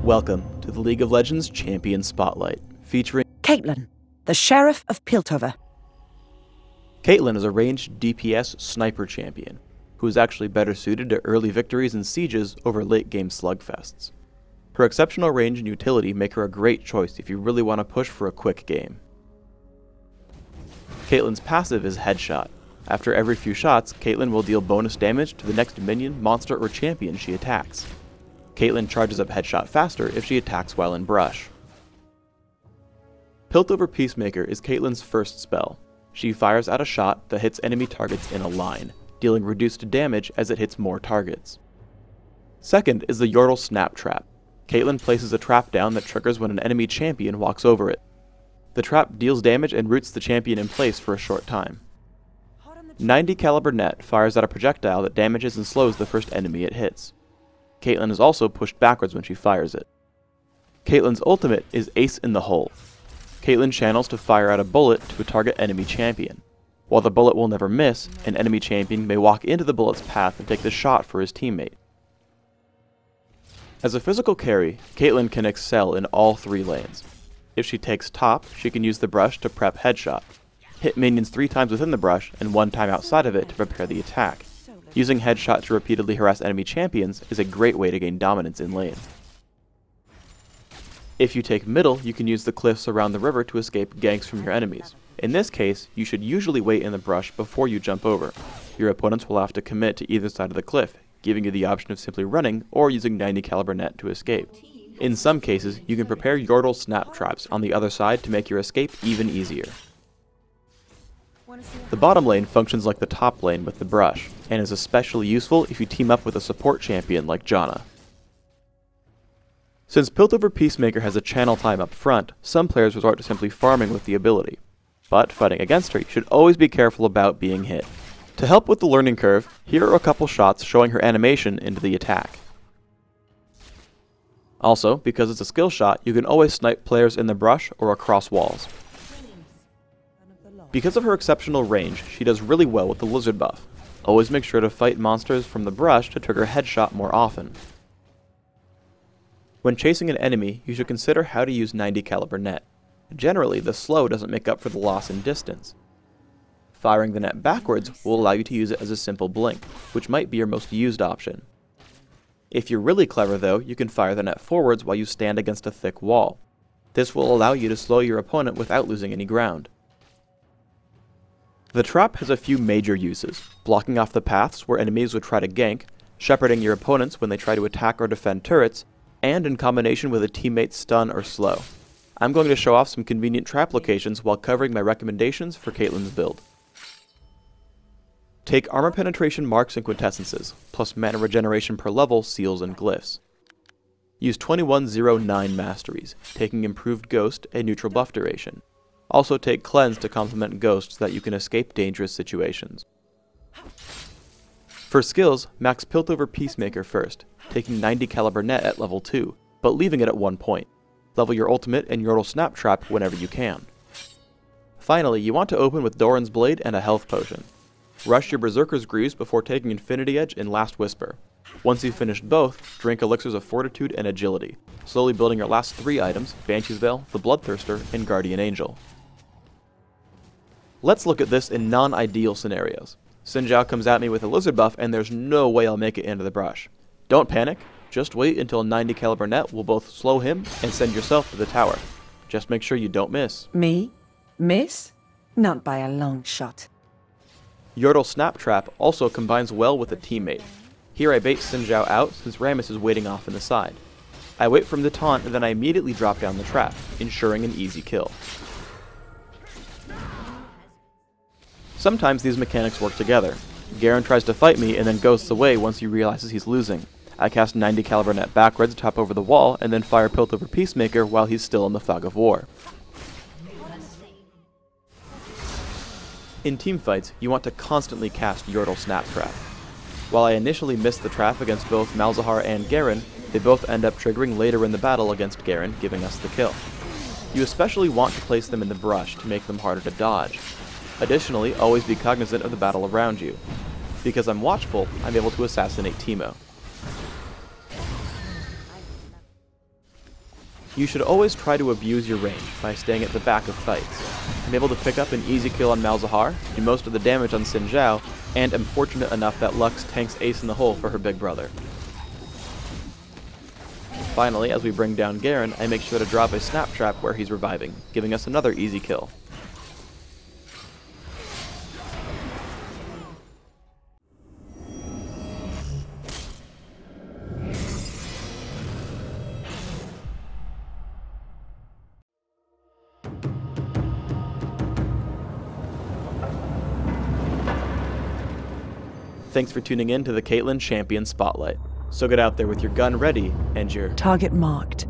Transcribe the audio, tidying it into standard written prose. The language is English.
Welcome to the League of Legends Champion Spotlight, featuring Caitlyn, the Sheriff of Piltover. Caitlyn is a ranged DPS sniper champion, who is actually better suited to early victories and sieges over late-game slugfests. Her exceptional range and utility make her a great choice if you really want to push for a quick game. Caitlyn's passive is Headshot. After every few shots, Caitlyn will deal bonus damage to the next minion, monster, or champion she attacks. Caitlyn charges up Headshot faster if she attacks while in brush. Piltover Peacemaker is Caitlyn's first spell. She fires out a shot that hits enemy targets in a line, dealing reduced damage as it hits more targets. Second is the Yordle Snap Trap. Caitlyn places a trap down that triggers when an enemy champion walks over it. The trap deals damage and roots the champion in place for a short time. 90 caliber net fires out a projectile that damages and slows the first enemy it hits. Caitlyn is also pushed backwards when she fires it. Caitlyn's ultimate is Ace in the Hole. Caitlyn channels to fire out a bullet to a target enemy champion. While the bullet will never miss, an enemy champion may walk into the bullet's path and take the shot for his teammate. As a physical carry, Caitlyn can excel in all three lanes. If she takes top, she can use the brush to prep Headshot, hit minions 3 times within the brush and 1 time outside of it to prepare the attack. Using Headshot to repeatedly harass enemy champions is a great way to gain dominance in lane. If you take middle, you can use the cliffs around the river to escape ganks from your enemies. In this case, you should usually wait in the brush before you jump over. Your opponents will have to commit to either side of the cliff, giving you the option of simply running or using 90 caliber net to escape. In some cases, you can prepare Yordle Snap Traps on the other side to make your escape even easier. The bottom lane functions like the top lane with the brush, and is especially useful if you team up with a support champion like Janna. Since Piltover Peacemaker has a channel time up front, some players resort to simply farming with the ability. But fighting against her, you should always be careful about being hit. To help with the learning curve, here are a couple shots showing her animation into the attack. Also, because it's a skill shot, you can always snipe players in the brush or across walls. Because of her exceptional range, she does really well with the lizard buff. Always make sure to fight monsters from the brush to trigger Headshot more often. When chasing an enemy, you should consider how to use 90 caliber net. Generally, the slow doesn't make up for the loss in distance. Firing the net backwards will allow you to use it as a simple blink, which might be your most used option. If you're really clever though, you can fire the net forwards while you stand against a thick wall. This will allow you to slow your opponent without losing any ground. The trap has a few major uses, blocking off the paths where enemies would try to gank, shepherding your opponents when they try to attack or defend turrets, and in combination with a teammate's stun or slow. I'm going to show off some convenient trap locations while covering my recommendations for Caitlyn's build. Take armor penetration marks and quintessences, plus mana regeneration per level, seals, and glyphs. Use 2109 masteries, taking improved ghost and neutral buff duration. Also take cleanse to complement ghost so that you can escape dangerous situations. For skills, max Piltover Peacemaker first, taking 90 caliber net at level 2, but leaving it at 1 point. Level your ultimate and Yordle Snap Trap whenever you can. Finally, you want to open with Doran's Blade and a health potion. Rush your Berserker's Greaves before taking Infinity Edge and Last Whisper. Once you've finished both, drink Elixirs of Fortitude and Agility, slowly building your last 3 items, Banshee's Veil, the Bloodthirster, and Guardian Angel. Let's look at this in non-ideal scenarios. Xin Zhao comes at me with a lizard buff and there's no way I'll make it into the brush. Don't panic, just wait until 90 caliber net will both slow him and send yourself to the tower. Just make sure you don't miss. Me? Miss? Not by a long shot. Yordle Snap Trap also combines well with a teammate. Here I bait Xin Zhao out since Rammus is waiting off in the side. I wait for him to taunt and then I immediately drop down the trap, ensuring an easy kill. Sometimes these mechanics work together. Garen tries to fight me and then ghosts away once he realizes he's losing. I cast 90 caliber net backwards to top over the wall and then fire Piltover Peacemaker while he's still in the fog of war. In teamfights, you want to constantly cast Yordle Snap Trap. While I initially missed the trap against both Malzahar and Garen, they both end up triggering later in the battle against Garen, giving us the kill. You especially want to place them in the brush to make them harder to dodge. Additionally, always be cognizant of the battle around you. Because I'm watchful, I'm able to assassinate Teemo. You should always try to abuse your range by staying at the back of fights. I'm able to pick up an easy kill on Malzahar, do most of the damage on Xin Zhao, and am fortunate enough that Lux tanks Ace in the hole for her big brother. Finally, as we bring down Garen, I make sure to drop a snap trap where he's reviving, giving us another easy kill. Thanks for tuning in to the Caitlyn Champion Spotlight. So get out there with your gun ready and your Target marked.